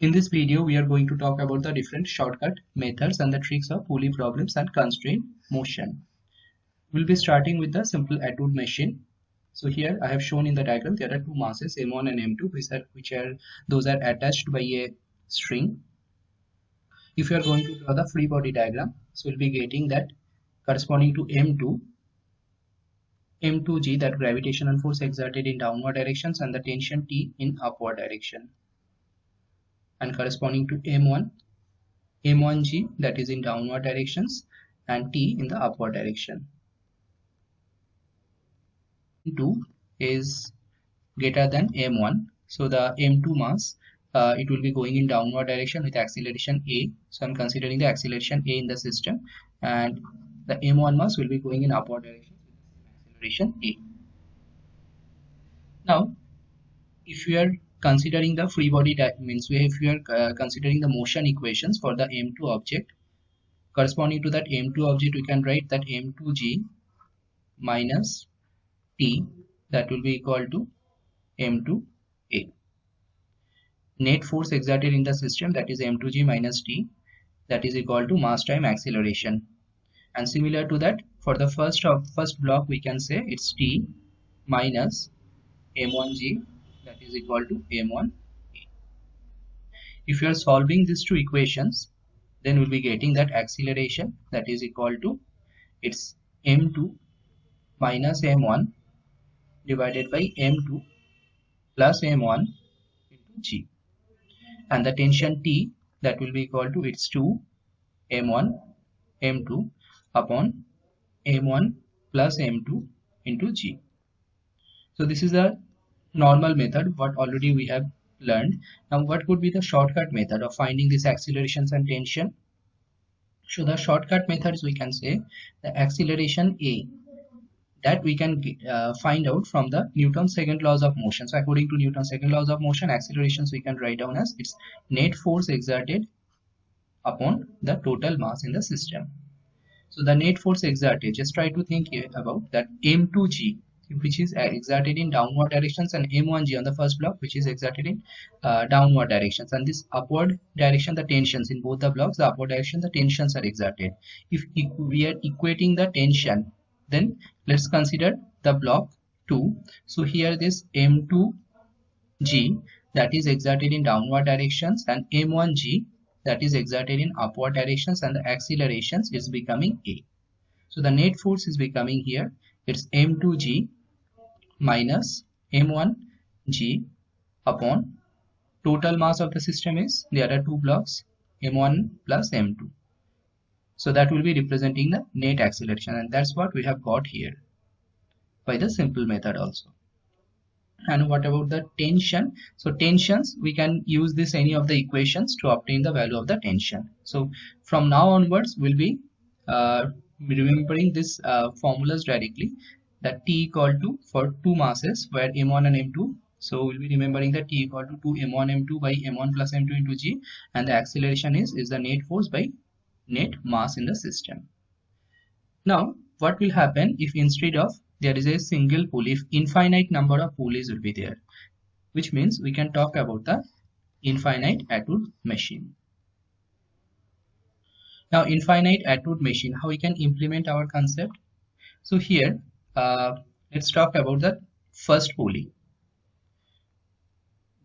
In this video, we are going to talk about the different shortcut methods and the tricks of pulley problems and constraint motion. We'll be starting with the simple Atwood machine. So here I have shown in the diagram there are two masses M1 and M2 those are attached by a string. If you are going to draw the free body diagram, so we'll be getting that corresponding to M2G, that gravitational force exerted in downward directions and the tension T in upward direction, and corresponding to M1G, that is in downward directions, and T in the upward direction. M2 is greater than M1, so the M2 mass it will be going in downward direction with acceleration A. So I'm considering the acceleration A in the system, and the M1 mass will be going in upward direction with acceleration A. Now, if we are considering the free body, if we are considering the motion equations for the M2 object, corresponding to that M2 object, we can write that M2G minus T, that will be equal to M2A. Net force exerted in the system, that is M2G minus T, that is equal to mass time acceleration. And similar to that, for the first block, we can say it's T minus M1G, that is equal to M1A. If you are solving these two equations, then we'll be getting that acceleration, that is equal to it's M2 minus M1 divided by M2 plus M1 into G, and the tension T, that will be equal to it's 2 M1 M2 upon M1 plus M2 into G. So this is the normal method what already we have learned. Now what could be the shortcut method of finding these accelerations and tension? So the shortcut methods, we can say the acceleration A, that we can find out from the Newton's second laws of motion. So according to Newton's second laws of motion, accelerations we can write down as its net force exerted upon the total mass in the system. So the net force exerted, just try to think about that M2G, which is exerted in downward directions, and M1G on the first block, which is exerted in downward directions, and this upward direction, the tensions in both the blocks, the upward direction, the tensions are exerted. If we are equating the tension, then let's consider the block 2. So here this M2G, that is exerted in downward directions, and M1G, that is exerted in upward directions, and the accelerations is becoming A. So the net force is becoming here, it's M2G minus M1G upon total mass of the system is, there are two blocks, M1 plus M2. So that will be representing the net acceleration, and that's what we have got here by the simple method also. And what about the tension? So tensions, we can use this any of the equations to obtain the value of the tension. So from now onwards, we'll be remembering this formulas directly, that T equal to, for two masses where M1 and M2, so we'll be remembering that T equal to 2 M1 M2 by M1 plus M2 into G, and the acceleration is the net force by net mass in the system. Now what will happen if instead of there is a single pulley, if infinite number of pulleys will be there, which means we can talk about the infinite Atwood machine. Now infinite Atwood machine, how we can implement our concept? So here let's talk about the first pulley.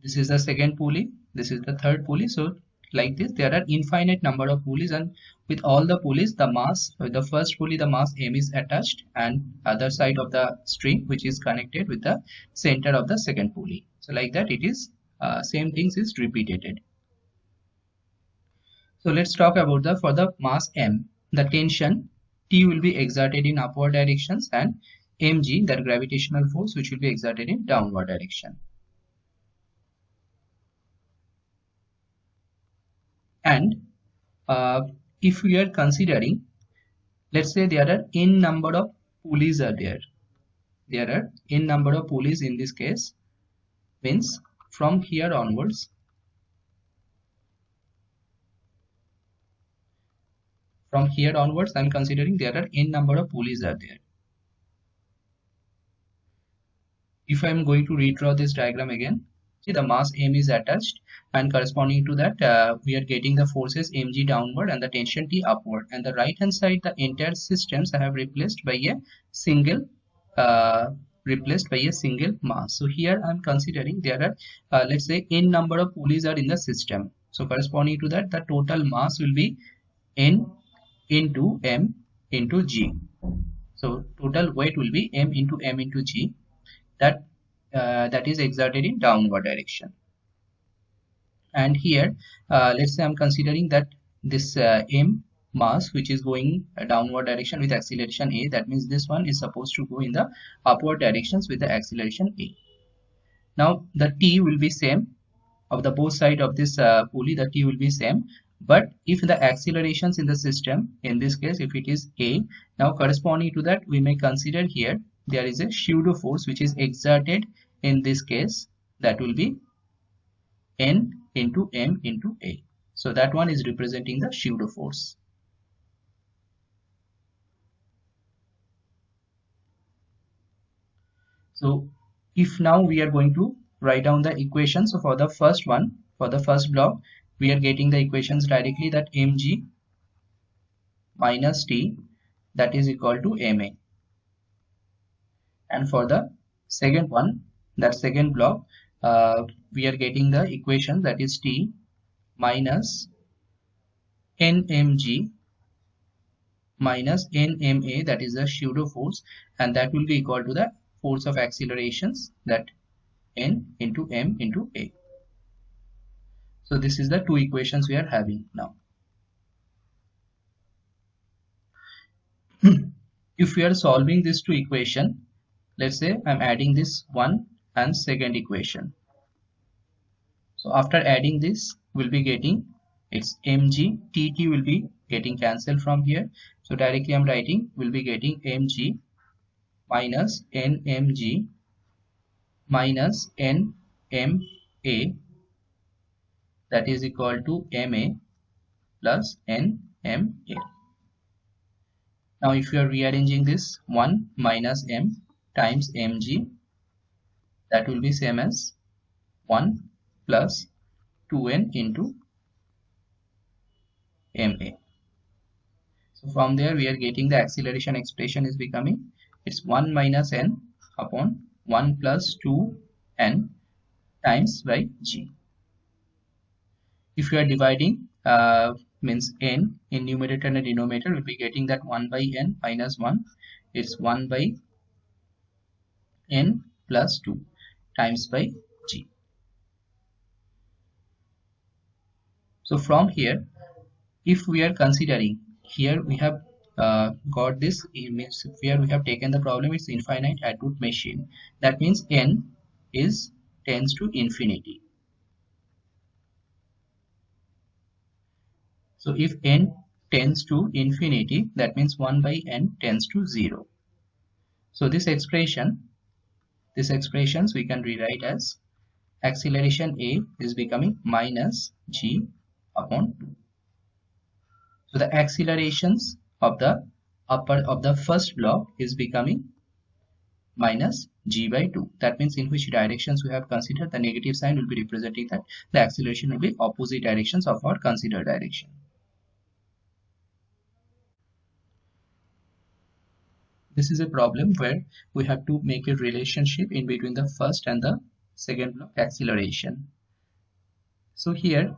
This is the second pulley, this is the third pulley. So like this, there are infinite number of pulleys, and with all the pulleys, the mass, with the first pulley, the mass M is attached, and other side of the string which is connected with the center of the second pulley. So like that, it is same things is repeated. So let's talk about for the mass M, the tension T will be exerted in upward directions, and mg, that gravitational force, which will be exerted in downward direction. And if we are considering, let's say there are n number of pulleys are there. There are n number of pulleys in this case, means from here onwards, I'm considering there are n number of pulleys are there. If I'm going to redraw this diagram again, See, the mass M is attached, and corresponding to that we are getting the forces mg downward and the tension T upward, and the right hand side the entire systems I have replaced by a single uh, mass. So here I'm considering there are let's say n number of pulleys are in the system, so corresponding to that the total mass will be n into m into g. So total weight will be m into g, that that is exerted in downward direction. And here let's say I'm considering that this m mass which is going downward direction with acceleration a, that means this one is supposed to go in the upward directions with the acceleration a. Now the T will be same of the both side of this pulley, the T will be same, but if the accelerations in the system, in this case if it is a, now corresponding to that we may consider here there is a pseudo force which is exerted in this case, that will be n into m into a. So that one is representing the pseudo force. So if now we are going to write down the equations, so for the first one, for the first block, we are getting the equations directly, that mg minus t, that is equal to ma. And for the second one, that second block, we are getting the equation, that is t minus nmg minus nma, that is the pseudo force, and that will be equal to the force of accelerations, that n into m into a. So this is the two equations we are having now. If we are solving this two equation, let's say I'm adding this one and second equation. So after adding this, we'll be getting its mg, tt will be getting cancelled from here. So directly I'm writing, we'll be getting mg minus nmg minus nma, that is equal to ma plus nma. Now if you are rearranging this, 1 minus m times mg, that will be same as 1 plus 2n into ma. So from there we are getting the acceleration expression is becoming, it's 1 minus n upon 1 plus 2n times by g. If you are dividing means n in numerator and denominator, we'll be getting that 1 by n minus 1, it's 1 by n plus 2 times by g. So from here, if we are considering, here we have got this image, here we have taken the problem, it's infinite adroot machine, that means n is tends to infinity. So if n tends to infinity, that means 1 by n tends to 0. So this expressions we can rewrite as acceleration a is becoming minus g upon 2. So the accelerations of the first block is becoming minus g by 2. That means in which directions we have considered, the negative sign will be representing that the acceleration will be opposite directions of our considered direction. This is a problem where we have to make a relationship in between the first and the second block acceleration. So here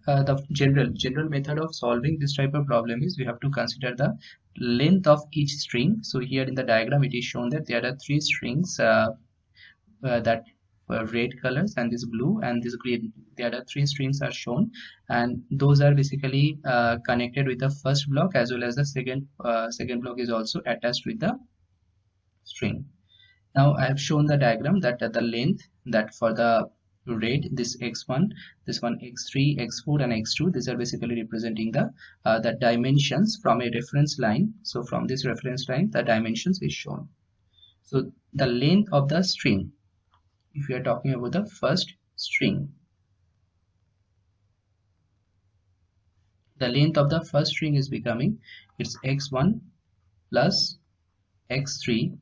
the general method of solving this type of problem is we have to consider the length of each string. So here in the diagram it is shown that there are 3 strings that red colors, and this blue and this green, there are 3 strings are shown, and those are basically connected with the first block, as well as the second block is also attached with the string. Now I have shown the diagram that the length, that for the red, this x1, this one x3, x4 and x2, these are basically representing the dimensions from a reference line. So from this reference line the dimensions is shown. So the length of the string, if we are talking about the first string, the length of the first string is becoming, it's x1 plus x3,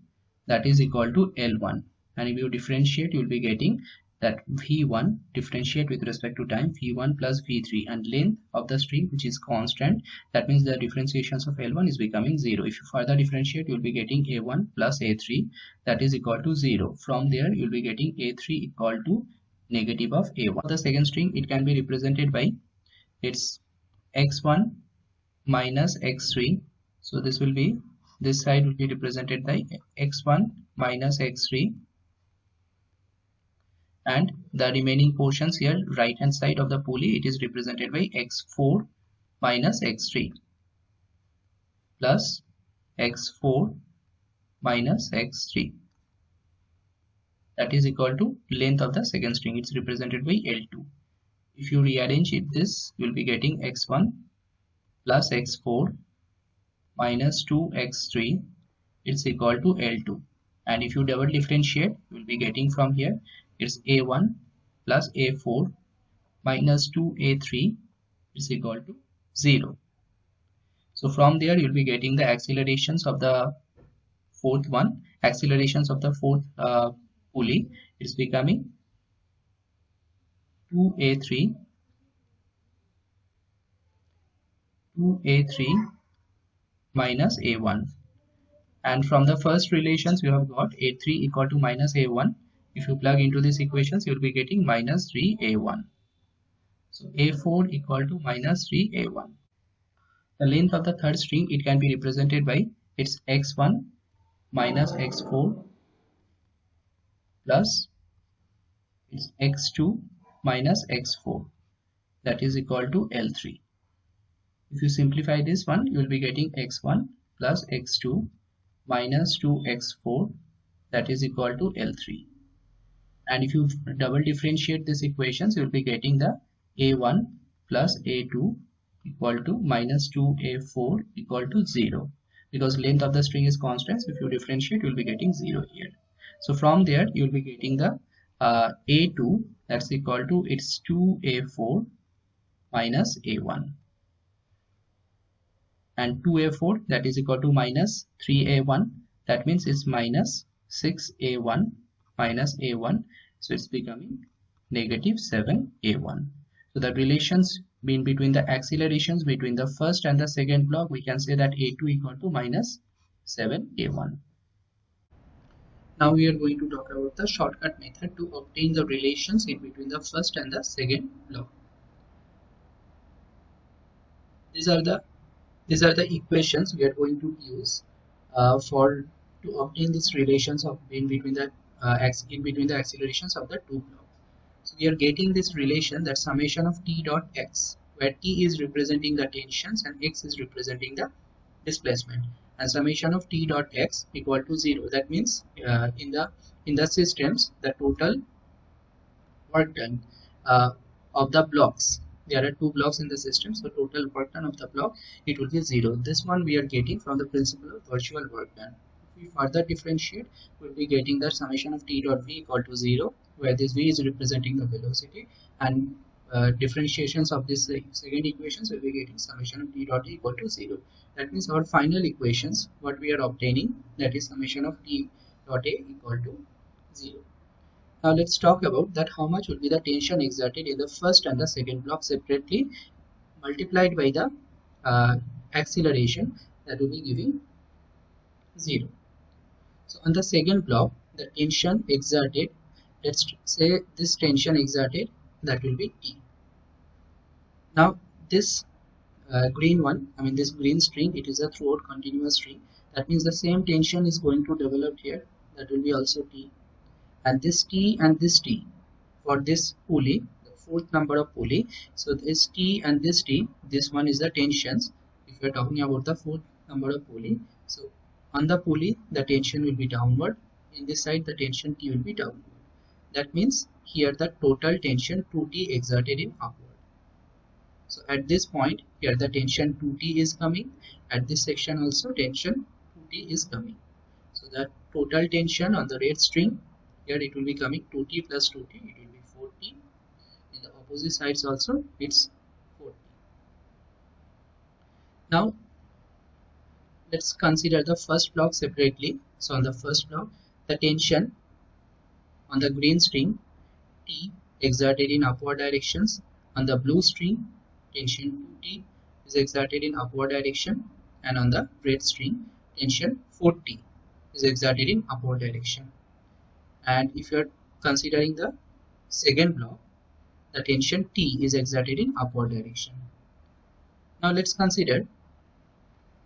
that is equal to L1, and if you differentiate you will be getting that V1 differentiate with respect to time V1 plus V3 and length of the string which is constant. That means the differentiations of L1 is becoming 0. If you further differentiate, you will be getting A1 plus A3 that is equal to 0. From there you will be getting A3 equal to negative of A1. The second string, it can be represented by its x1 minus x3. So this will be, this side will be represented by x1 minus x3, and the remaining portions here, right hand side of the pulley, it is represented by x4 minus x3 plus x4 minus x3, that is equal to length of the second string. It's represented by L2. If you rearrange it, this you will be getting x1 plus x4 minus 2x3, it's equal to L2. And if you double differentiate, you will be getting from here, it's A1 plus A4 minus 2A3 is equal to 0. So from there you will be getting the accelerations of the fourth one, accelerations of the fourth pulley is becoming 2A3 minus A1. And from the first relations you have got A3 equal to minus A1. If you plug into these equations, you will be getting minus 3A1. So A4 equal to minus 3A1. The length of the third string, it can be represented by its x1 minus x4 plus its x2 minus x4, that is equal to L3. If you simplify this one, you will be getting x1 plus x2 minus 2x4, that is equal to L3. And if you double differentiate these equations, you will be getting the A1 plus A2 equal to minus 2A4 equal to 0, because length of the string is constant. So if you differentiate, you will be getting 0 here. So from there you will be getting the A2, that's equal to its 2A4 minus A1, and 2A4, that is equal to minus 3A1, that means it's minus 6A1 minus A1, so it's becoming negative 7A1. So the relations between the accelerations between the first and the second block, we can say that A2 equal to minus 7A1. Now we are going to talk about the shortcut method to obtain the relations in between the first and the second block. These are the equations we are going to use to obtain these relations of in between the accelerations of the two blocks. So we are getting this relation, that summation of t dot x, where t is representing the tensions and x is representing the displacement, and summation of t dot x equal to 0. That means in the systems, the total work done of the blocks, there are two blocks in the system, so total work done of the block, it will be 0. This one we are getting from the principle of virtual work done. If we further differentiate, we will be getting the summation of t dot v equal to 0, where this v is representing the velocity, and differentiations of this second equations will be getting summation of t dot a equal to 0. That means our final equations, what we are obtaining, that is summation of t dot a equal to 0. Now let's talk about that how much will be the tension exerted in the first and the second block separately, multiplied by the acceleration, that will be giving 0. So on the second block, the tension exerted, let's say this tension exerted, that will be T. Now this green one, this green string, it is a throughout continuous string. That means the same tension is going to develop here, that will be also T. And this T and this T for this pulley, the fourth number of pulley, so this T and this T, this one is the tensions. If we are talking about the fourth number of pulley, so on the pulley the tension will be downward, in this side the tension T will be downward. That means here the total tension 2T exerted in upward. So at this point here the tension 2T is coming, at this section also tension 2T is coming. So the total tension on the red string, here it will be coming 2T plus 2T, it will be 4T. In the opposite sides also it's 4T. Now let's consider the first block separately. So on the first block, the tension on the green string T exerted in upward directions. On the blue string, tension 2T is exerted in upward direction, and on the red string, tension 4T is exerted in upward direction. And if you are considering the second block, the tension T is exerted in upward direction. Now let's consider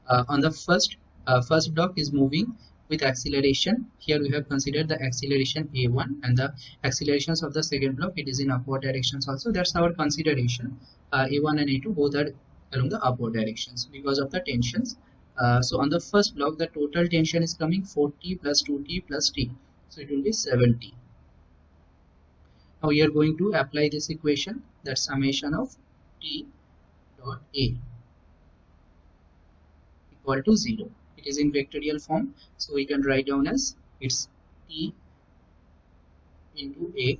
on the first block is moving with acceleration. Here we have considered the acceleration a1, and the accelerations of the second block, it is in upward directions also. That's our consideration. A1 and a2 both are along the upward directions because of the tensions. So on the first block, the total tension is coming 4T plus 2T plus T, so it will be 7T. Now we are going to apply this equation, that summation of T dot A equal to 0. It is in vectorial form, so we can write down as it's T into A.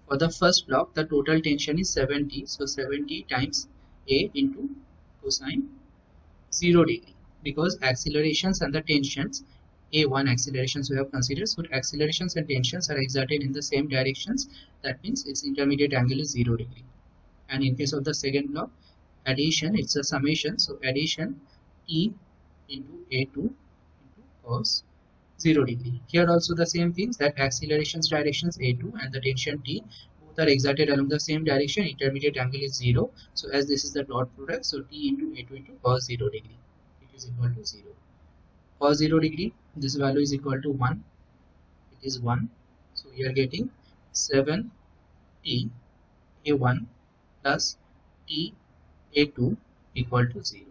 For the first block, the total tension is 7T, so 7T times A into cosine 0 degree, because accelerations and the tensions, A1 accelerations we have considered, so accelerations and tensions are exerted in the same directions. That means its intermediate angle is 0 degree. And in case of the second block, addition, it's a summation, so addition T into A2 into cos 0 degree. Here also the same things, that accelerations directions A2 and the tension T both are exerted along the same direction, intermediate angle is 0. So as this is the dot product, so T into A2 into cos 0 degree, it is equal to 0. Cos 0 degree, this value is equal to 1, it is 1. So we are getting 7T A1 plus T A2 equal to 0.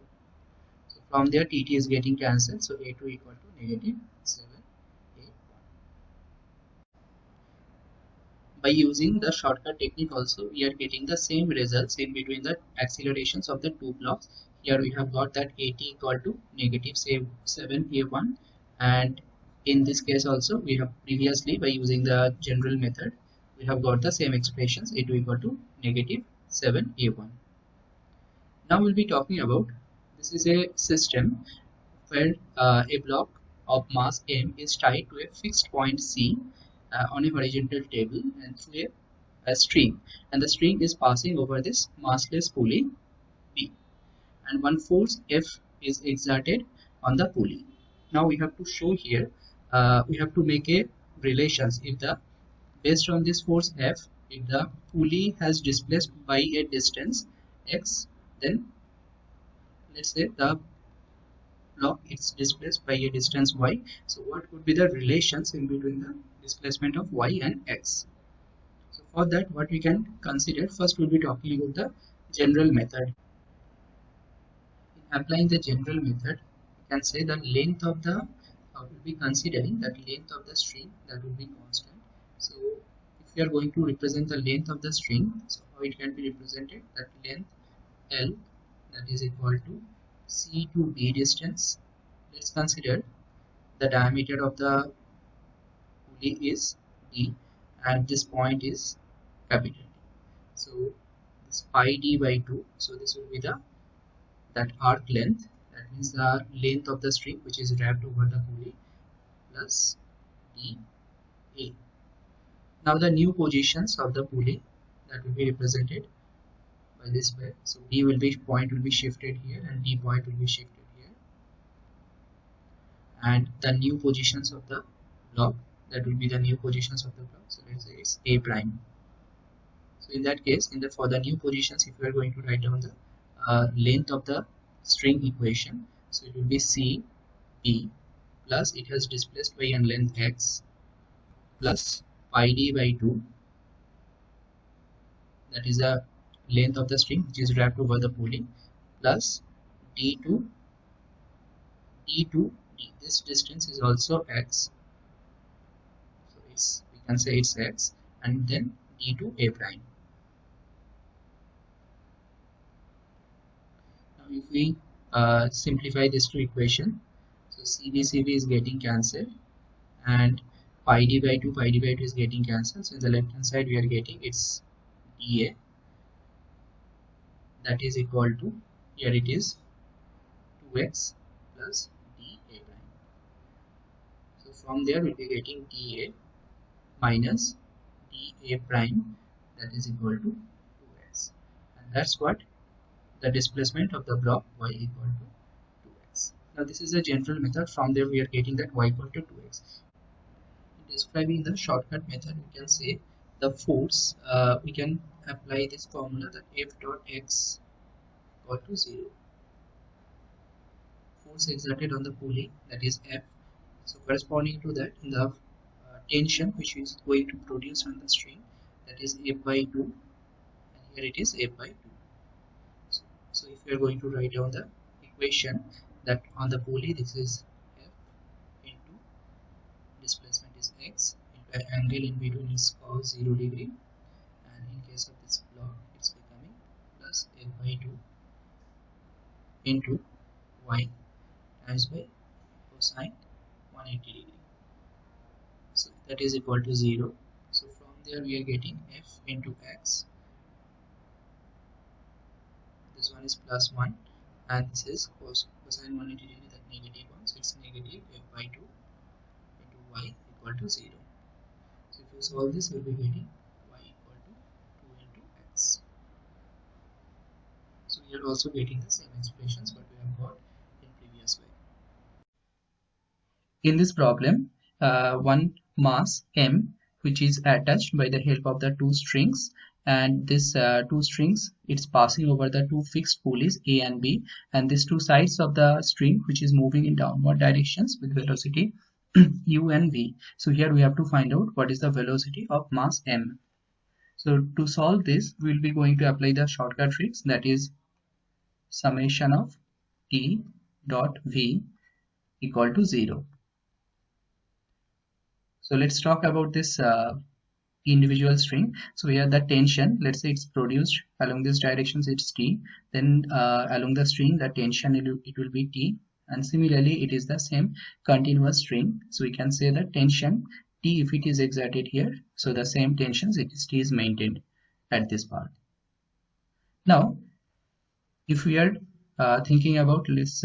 So from there TT is getting cancelled, so A2 equal to negative 7. By using the shortcut technique also, we are getting the same results in between the accelerations of the two blocks. Here we have got that AT equal to negative 7A1, and in this case also we have previously, by using the general method, we have got the same expressions, A2 equal to negative 7A1. Now we'll be talking about, this is a system where a block of mass m is tied to a fixed point C on a horizontal table and through a string, and the string is passing over this massless pulley B, and one force F is exerted on the pulley. Now we have to show here, we have to make a relations. If the, based on this force F, if the pulley has displaced by a distance x, then let's say the block is displaced by a distance y, so what could be the relations in between the displacement of y and x? So for that, what we can consider, first we'll be talking about the general method. In applying the general method, we can say the length of the, we'll be considering that length of the string, that will be constant. So if we are going to represent the length of the string, so how it can be represented, that length L, that is equal to C to B distance. Let's consider the diameter of the pulley is D, and this point is capital D. So this pi D by 2, so this will be the, that arc length, that means the length of the string which is wrapped over the pulley, plus D A. Now the new positions of the pulley, that will be represented by this way. So D will be, point will be shifted here, and D point will be shifted here, and the new positions of the block, that will be the new positions of the block. So let's say it's A prime. So in that case, for the new positions, if we are going to write down the length of the string equation, so it will be C B plus, it has displaced by an length x, plus pi D by 2, that is the length of the string which is wrapped over the pulley, plus D2 D, this distance is also x, so it's, we can say it's x, and then D2 A prime. Now if we simplify this to equation, so CB is getting cancelled, and pi D by 2 is getting cancelled, so in the left hand side we are getting it's dA, that is equal to, here it is 2x plus dA prime. So from there we'll be getting dA minus dA prime, that is equal to 2x, and that's what the displacement of the block y equal to 2x. Now this is a general method. From there we are getting that y equal to 2x. Describing the shortcut method, we can say the force, we can apply this formula that F dot x equal to 0. Force exerted on the pulley, that is F. So corresponding to that, the tension which is going to produce on the string, that is F by 2, and here it is F by 2. So if we are going to write down the equation, that on the pulley this is F into displacement is x into angle in between is cos 0 degree, and in case of this block it's becoming plus F by 2 into y times by cosine 180 degree. So that is equal to 0. So from there we are getting f into x. This one is plus 1, and this is cosine 180 degree, that negative 1. So it's negative f by 2 into y equal to 0. So if you solve this, we'll be getting y equal to 2 into x. So we are also getting the same expressions what we have got in previous way. In this problem, one mass m which is attached by the help of the two strings, and this two strings, it's passing over the two fixed pulleys A and B, and these two sides of the string which is moving in downward directions with velocity u and v. So here we have to find out what is the velocity of mass m. So to solve this, we will be going to apply the shortcut tricks, that is summation of t dot v equal to 0. So let's talk about this individual string. So here the tension, let's say it's produced along these directions, it's t, then along the string the tension it will be t, and similarly it is the same continuous string. So we can say that tension t, if it is exerted here, so the same tensions t is maintained at this part. Now if we are thinking about this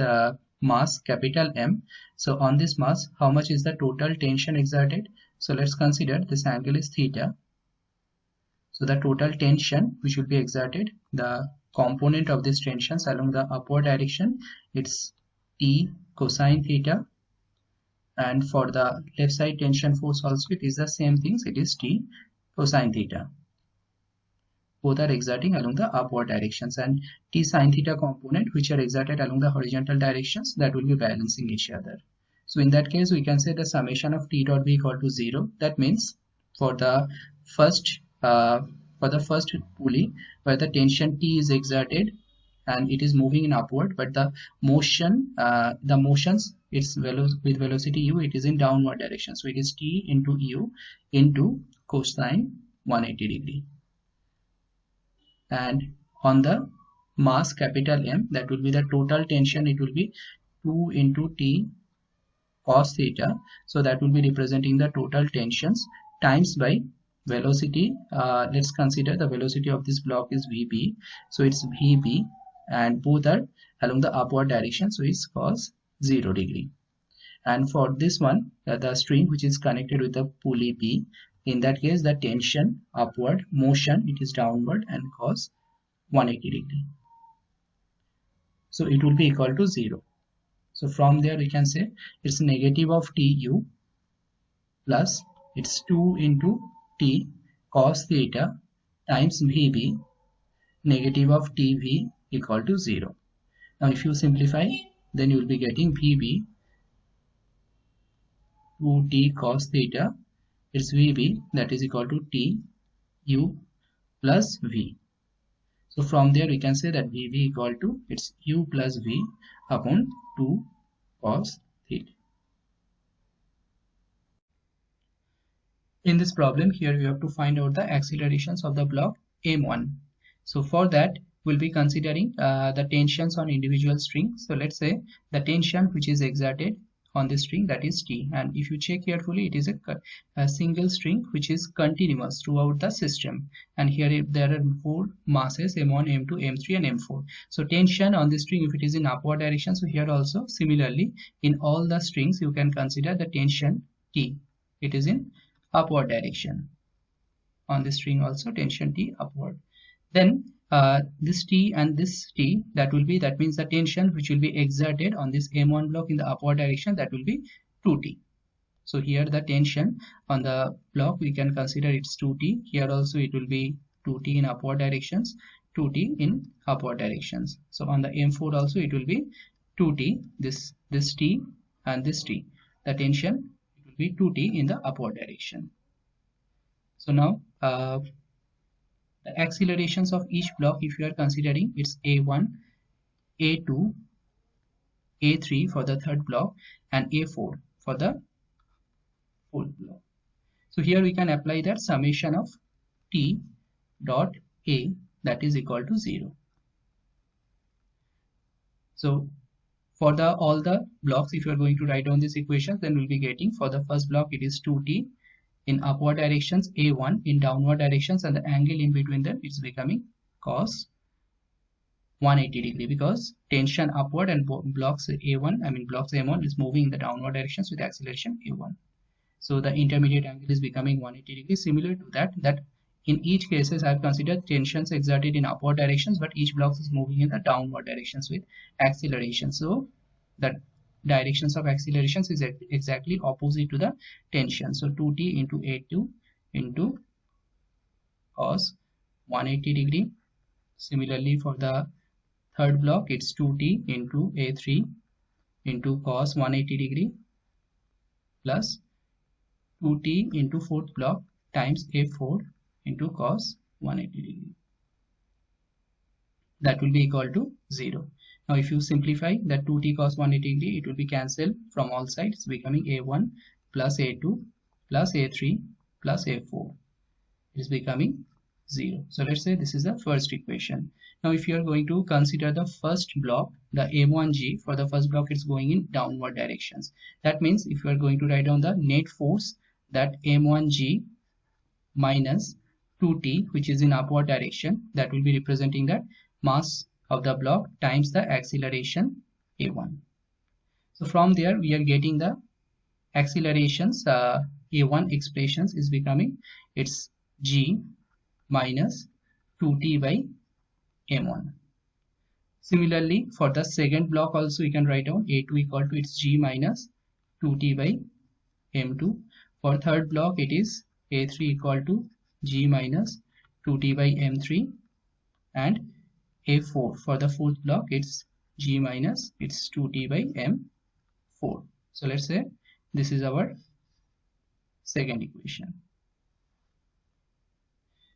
mass capital M, so on this mass how much is the total tension exerted? So let's consider this angle is theta. So the total tension which will be exerted, the component of these tensions along the upward direction, it's T cosine theta, and for the left side tension force also it is the same things, it is T cosine theta. Both are exerting along the upward directions, and T sine theta component which are exerted along the horizontal directions, that will be balancing each other. So in that case we can say the summation of t dot v equal to 0. That means for the first pulley where the tension T is exerted and it is moving in upward, but the motions it's with velocity u, it is in downward direction, so it is T into u into cosine 180 degree. And on the mass capital M, that will be the total tension, it will be 2 into T cos theta. So that will be representing the total tensions times by velocity. Let's consider the velocity of this block is VB, so it's VB, and both are along the upward direction, so it's cos 0 degree. And for this one, the string which is connected with the pulley B, in that case the tension upward, motion it is downward, and cos 180 degree. So it will be equal to 0. So from there we can say it's negative of Tu plus it's 2 into T cos theta times Vb, negative of Tv equal to 0. Now if you simplify, then you will be getting Vb 2T cos theta, it's Vb, that is equal to T U plus V. So from there we can say that Vb equal to it's U plus V upon 2 cos theta. In this problem here we have to find out the accelerations of the block M1. So for that we'll be considering the tensions on individual strings. So let's say the tension which is exerted on this string, that is T, and if you check carefully it is a single string which is continuous throughout the system, and here there are 4 masses M1, M2, M3 and M4. So tension on this string, if it is in upward direction, so here also similarly in all the strings you can consider the tension T, it is in upward direction. on this string also tension T upward. Then this T and this T, that means the tension which will be exerted on this M1 block in the upward direction, that will be 2T. So here the tension on the block we can consider it's 2T. Here also it will be 2T in upward directions, 2T in upward directions. So on the M4 also it will be 2T, this T and this T. The tension it will be 2T in the upward direction. So now the accelerations of each block, if you are considering, it's A1, A2, A3 for the third block and A4 for the fourth block. So here we can apply that summation of T dot A, that is equal to 0. So for all the blocks, if you are going to write down this equation, then we'll be getting, for the first block it is 2T in upward directions, A1 in downward directions, and the angle in between them is becoming cos 180 degree, because tension upward and blocks M1 is moving in the downward directions with acceleration A1. So the intermediate angle is becoming 180 degrees. Similar to that in each cases I have considered tensions exerted in upward directions, but each block is moving in the downward directions with acceleration. So the directions of accelerations is exactly opposite to the tension. So 2T into A2 into cos 180 degree. Similarly for the third block it's 2T into A3 into cos 180 degree plus 2T into fourth block times A4 into cos 180 degree. That will be equal to 0. Now if you simplify that 2T cos 180 degree, it will be cancelled from all sides, becoming A1 plus A2 plus A3 plus A4. It is becoming 0. So let's say this is the first equation. Now if you are going to consider the first block, the M1G, for the first block it's going in downward directions. That means if you are going to write down the net force, that M1G minus 2T, which is in upward direction, that will be representing that mass of the block times the acceleration A1. So from there we are getting the accelerations, A1 expressions is becoming, it's G minus 2T by M1. Similarly for the second block also you can write down A2 equal to its G minus 2T by M2. For third block it is A3 equal to G minus 2T by M3, and A4 for the fourth block it's G minus it's 2T by M4. So let's say this is our second equation.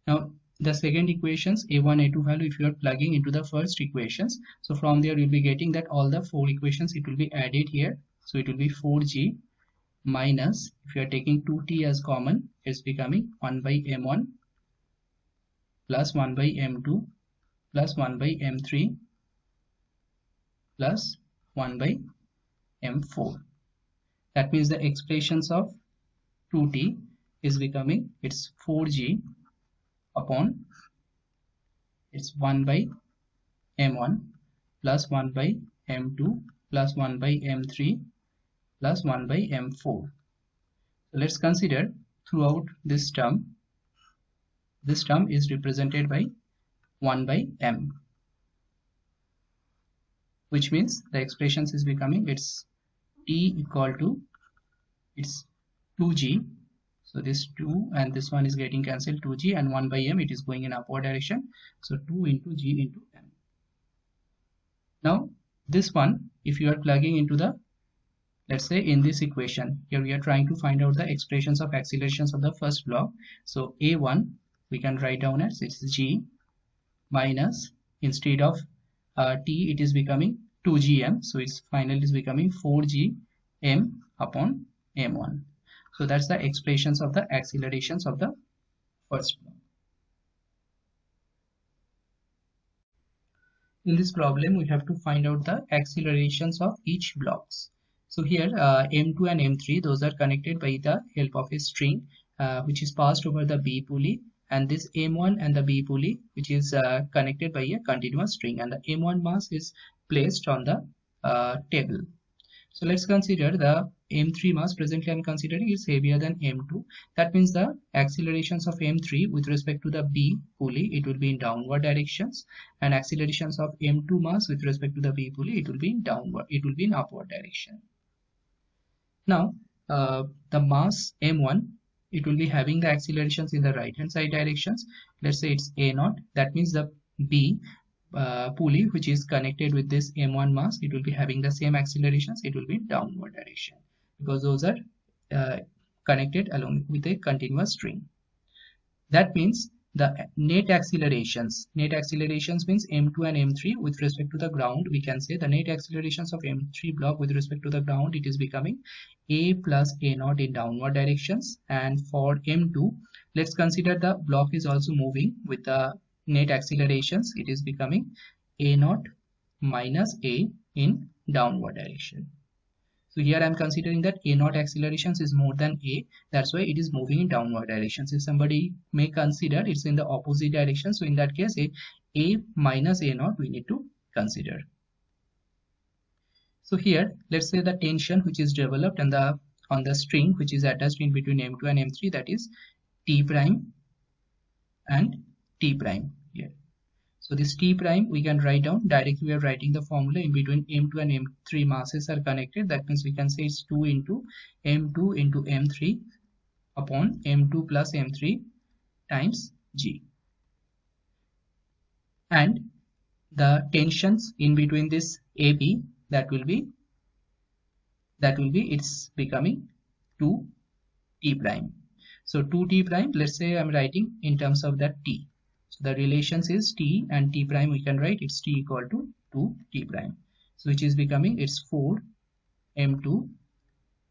Now the second equations A1, A2 value, if you are plugging into the first equations, so from there you'll be getting that all the four equations it will be added here. So it will be 4G minus, if you are taking 2T as common, it's becoming 1 by M1 plus 1 by M2 plus 1 by M3 plus 1 by M4. That means the expressions of 2T is becoming, it's 4G upon it's 1 by M1 plus 1 by M2 plus 1 by M3 plus 1 by M4. So let's consider throughout this term is represented by 1 by M, which means the expressions is becoming, it's T equal to it's 2G. So this 2 and this one is getting cancelled, 2G, and 1 by M, it is going in upward direction. So 2 into G into M. Now this one, if you are plugging into the, let's say in this equation, here we are trying to find out the expressions of accelerations of the first block. So A1 we can write down as it's G minus, instead of T it is becoming 2GM. So its final is becoming 4GM upon M1. So that's the expressions of the accelerations of the first block. In this problem we have to find out the accelerations of each blocks. So here M2 and M3, those are connected by the help of a string which is passed over the B pulley, and this M1 and the B pulley which is connected by a continuous string, and the M1 mass is placed on the table. So let's consider the M3 mass. Presently I'm considering is heavier than M2. That means the accelerations of M3 with respect to the B pulley, it will be in downward directions, and accelerations of M2 mass with respect to the B pulley, it will be in downward, it will be in upward direction. Now the mass M1, it will be having the accelerations in the right hand side directions. Let's say it's A0. That means the B pulley which is connected with this M1 mass, it will be having the same accelerations. It will be downward direction because those are connected along with a continuous string. That means the net accelerations means M2 and M3 with respect to the ground. We can say the net accelerations of M3 block with respect to the ground, it is becoming A plus A0 in downward directions. And for M2, let's consider the block is also moving with the net accelerations. It is becoming A0 minus A in downward direction. So here I am considering that A0 accelerations is more than A. That's why it is moving in downward directions. If somebody may consider it's in the opposite direction, so in that case A minus A0 we need to consider. So here let's say the tension which is developed and on the string which is attached in between M2 and M3, that is T prime and T prime here. So this T prime we can write down directly. We are writing the formula in between M2 and M3 masses are connected. That means we can say it's 2 into M2 into M3 upon M2 plus M3 times G. And the tensions in between this AB, that will be it's becoming 2T prime. So 2T prime, let's say I'm writing in terms of that T. So the relations is T and T prime, we can write it's T equal to 2T prime. So which is becoming it's 4 M2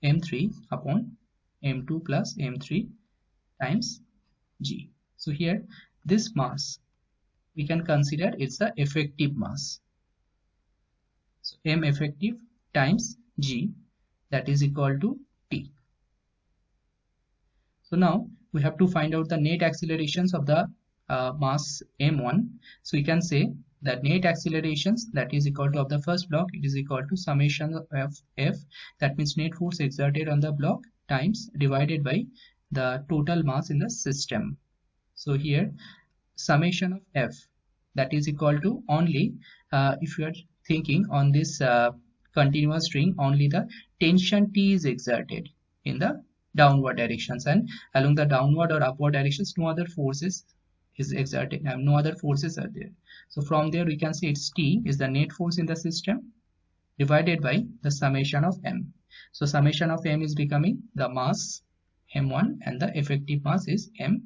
M3 upon M2 plus M3 times G. So here this mass we can consider it's the effective mass. So M effective times G, that is equal to T. So now we have to find out the net accelerations of the mass M1. So we can say that net accelerations, that is equal to of the first block, it is equal to summation of F, that means net force exerted on the block times divided by the total mass in the system. So here summation of F, that is equal to only if you are thinking on this continuous string, only the tension T is exerted in the downward directions, and along the downward or upward directions no other forces is exerted, no other forces are there. So from there we can say it's T is the net force in the system divided by the summation of M. So summation of M is becoming the mass M1 and the effective mass is M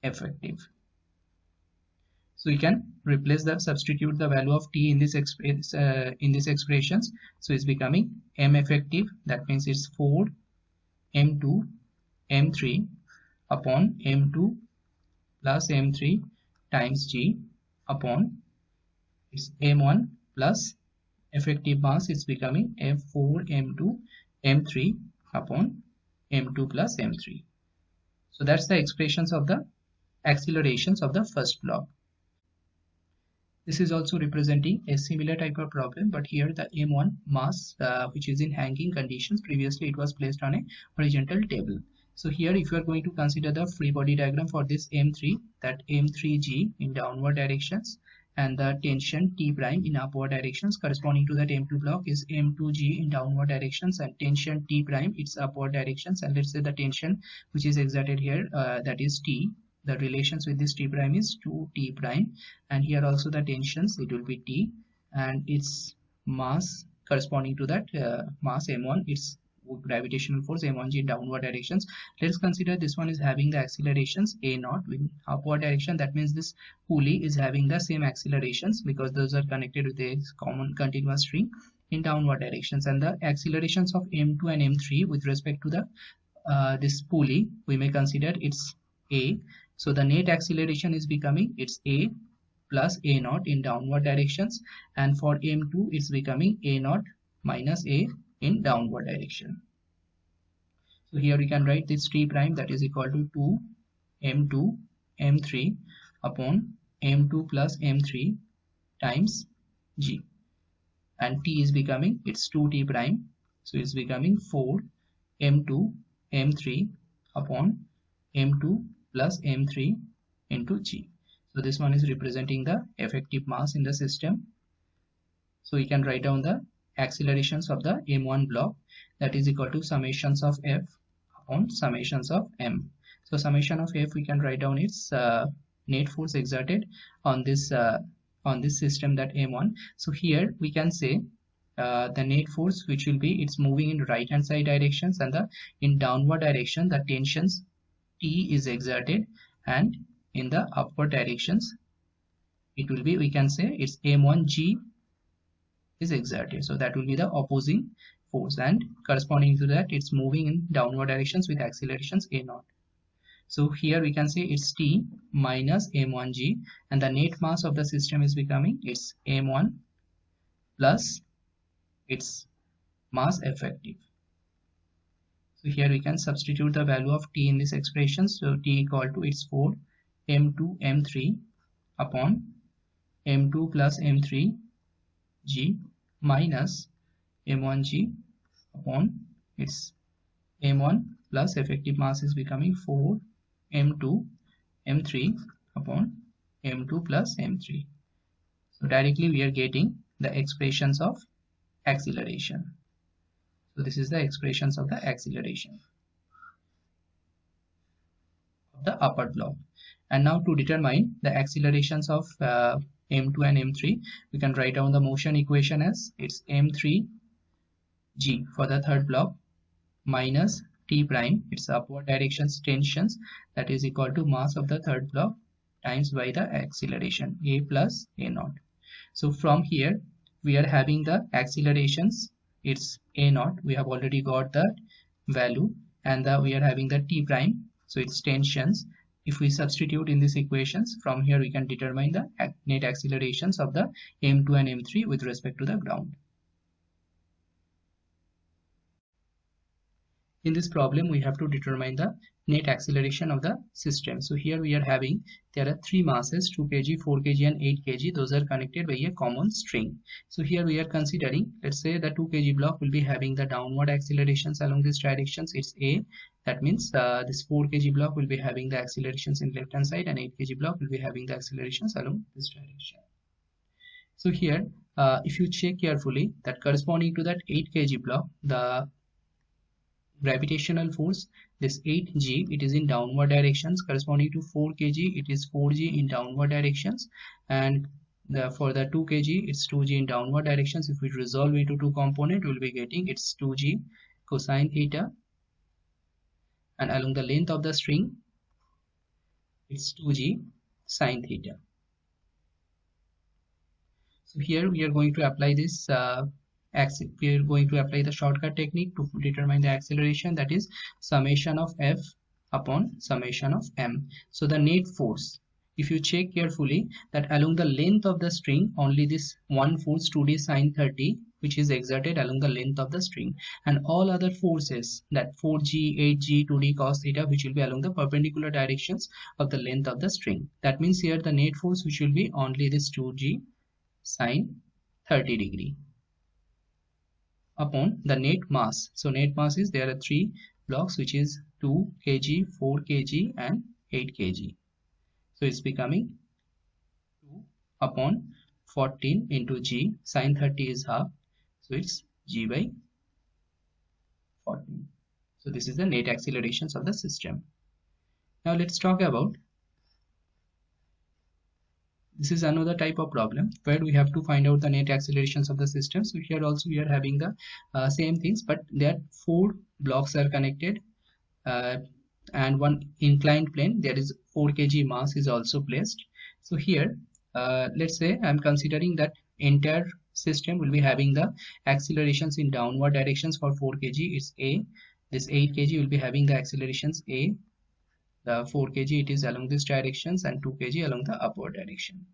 effective. So you can replace the substitute the value of T in this expressions. So it's becoming M effective, that means it's 4 M2 M3 upon M2 plus M3 times G upon it's M1 plus effective mass is becoming F4 M2 M3 upon M2 plus M3. So that's the expressions of the accelerations of the first block. This is also representing a similar type of problem, but here the M1 mass which is in hanging conditions, previously it was placed on a horizontal table. So here if you are going to consider the free body diagram for this M3, that M3G in downward directions and the tension T prime in upward directions, corresponding to that M2 block is M2G in downward directions and tension T prime its upward directions, and let's say the tension which is exerted here that is T. The relations with this T prime is 2T prime, and here also the tensions it will be T, and its mass corresponding to that mass M1, its gravitational force M1G in downward directions. Let's consider this one is having the accelerations A0 in upward direction. That means this pulley is having the same accelerations because those are connected with a common continuous string in downward directions, and the accelerations of M2 and M3 with respect to the this pulley we may consider it's A. So the net acceleration is becoming it's A plus A0 in downward directions, and for M2 it's becoming A0 minus A in downward direction. So here we can write this T prime, that is equal to 2 M2 M3 upon M2 plus M3 times G, and T is becoming it's 2T prime So it's becoming 4 m2 m3 upon m2 plus m3 into g. So this one is representing the effective mass in the system. So we can write down the accelerations of the m1 block, that is equal to summations of f upon summations of m. So summation of f we can write down its net force exerted on this system, that m1. So here we can say the net force, which will be, it's moving in right hand side directions, and in downward direction the tensions T is exerted, and in the upward directions it will be, we can say, it's m1g is exerted. So that will be the opposing force, and corresponding to that it's moving in downward directions with accelerations a0. So here we can say it's T minus m1g, and the net mass of the system is becoming, it's m1 plus its mass effective. So here we can substitute the value of T in this expression. So T equal to, it's 4 m2 m3 upon m2 plus m3 g minus m1g upon its m1 plus effective mass is becoming 4 m2 m3 upon m2 plus m3. So directly we are getting the expressions of acceleration. So this is the expressions of the acceleration of the upper block. And now to determine the accelerations of m2 and m3, we can write down the motion equation as, it's m3 g for the third block minus T prime, its upward directions tensions, that is equal to mass of the third block times by the acceleration a plus a0. So from here we are having the accelerations, it's a0, we have already got that value, and we are having the T prime, so it's tensions. If we substitute in these equations, from here we can determine the net accelerations of the m2 and m3 with respect to the ground. In this problem we have to determine the net acceleration of the system. So here we are having, there are three masses, 2 kg, 4 kg and 8 kg. Those are connected by a common string. So here we are considering, let's say the 2 kg block will be having the downward accelerations along these directions, it's a. That means this 4 kg block will be having the accelerations in left hand side, and 8 kg block will be having the accelerations along this direction. So here if you check carefully, that corresponding to that 8 kg block, the gravitational force, this 8g, it is in downward directions. Corresponding to 4 kg, it is 4g in downward directions, and for the 2 kg it's 2g in downward directions. If we resolve into two component, we will be getting, it's 2g cosine theta, and along the length of the string it's 2g sine theta. So here we are going to apply this we are going to apply the shortcut technique to determine the acceleration, that is summation of f upon summation of m. So the net force, if you check carefully, that along the length of the string only this one force 2d sine 30 which is exerted along the length of the string, and all other forces, that 4g, 8g, 2d cos theta, which will be along the perpendicular directions of the length of the string. That means here the net force which will be only this 2g sine 30 degree upon the net mass. So net mass is, there are three blocks, which is 2 kg, 4 kg and 8 kg. So it's becoming 2 upon 14 into g, sine 30 is half, so it's g by 14. So this is the net accelerations of the system. Now let's talk about, this is another type of problem where we have to find out the net accelerations of the system. So here also we are having the same things, but there 4 blocks are connected and one inclined plane, there is 4 kg mass is also placed. So here let's say I'm considering that entire system will be having the accelerations in downward directions. For 4 kg it's a, this 8 kg will be having the accelerations a, the 4 kg it is along these directions, and 2 kg along the upward direction.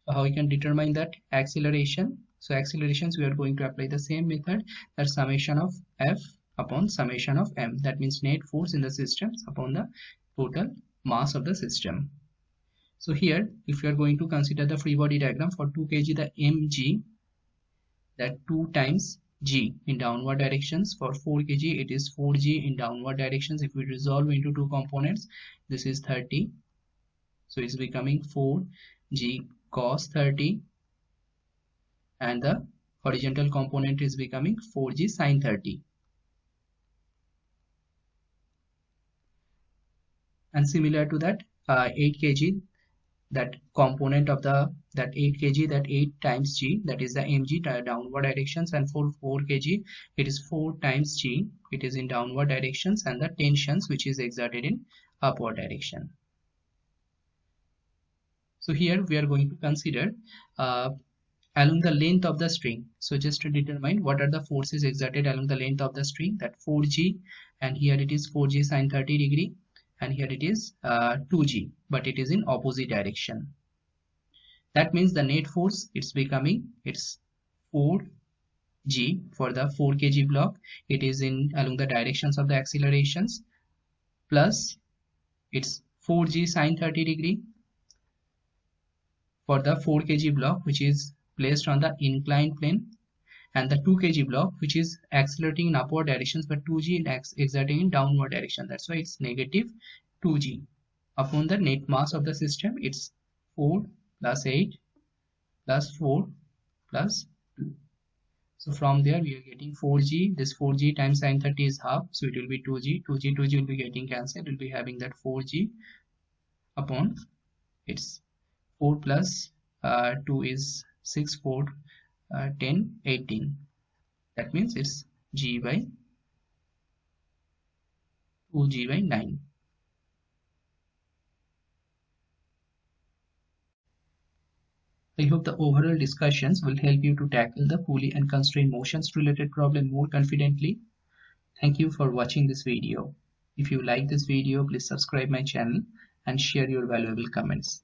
So how we can determine that acceleration? So accelerations, we are going to apply the same method, that summation of f upon summation of m, that means net force in the system upon the total mass of the system. So here if you are going to consider the free body diagram, for 2 kg the mg, that 2 times g in downward directions. For 4 kg it is 4g in downward directions. If we resolve into two components, this is 30, so it's becoming 4g cos 30, and the horizontal component is becoming 4g sin 30. And similar to that, 8 kg, that component of that 8 kg, that 8 times g, that is the mg downward directions, and for 4 kg it is 4 times g, it is in downward directions, and the tensions which is exerted in upward direction. So here we are going to consider along the length of the string. So just to determine what are the forces exerted along the length of the string, that 4g, and here it is 4g sin 30 degree, and here it is 2g, but it is in opposite direction. That means the net force, it's 4g for the 4 kg block, it is in along the directions of the accelerations, plus it's 4g sin 30 degree for the 4 kg block which is placed on the inclined plane, and the 2 kg block which is accelerating in upward directions but 2g exerting in downward direction. That's why it's negative 2g. Upon the net mass of the system, it's 4 plus 8 plus 4 plus 2. So from there we are getting 4g. This 4g times sin 30 is half, so it will be 2g. 2g will be getting cancelled. We'll be having that 4g upon it's 4 plus 2 is 6, 4, 10, 18. That means it's g by 2g by 9. I hope the overall discussions will help you to tackle the pulley and constraint motions related problem more confidently. Thank you for watching this video. If you like this video, please subscribe my channel and share your valuable comments.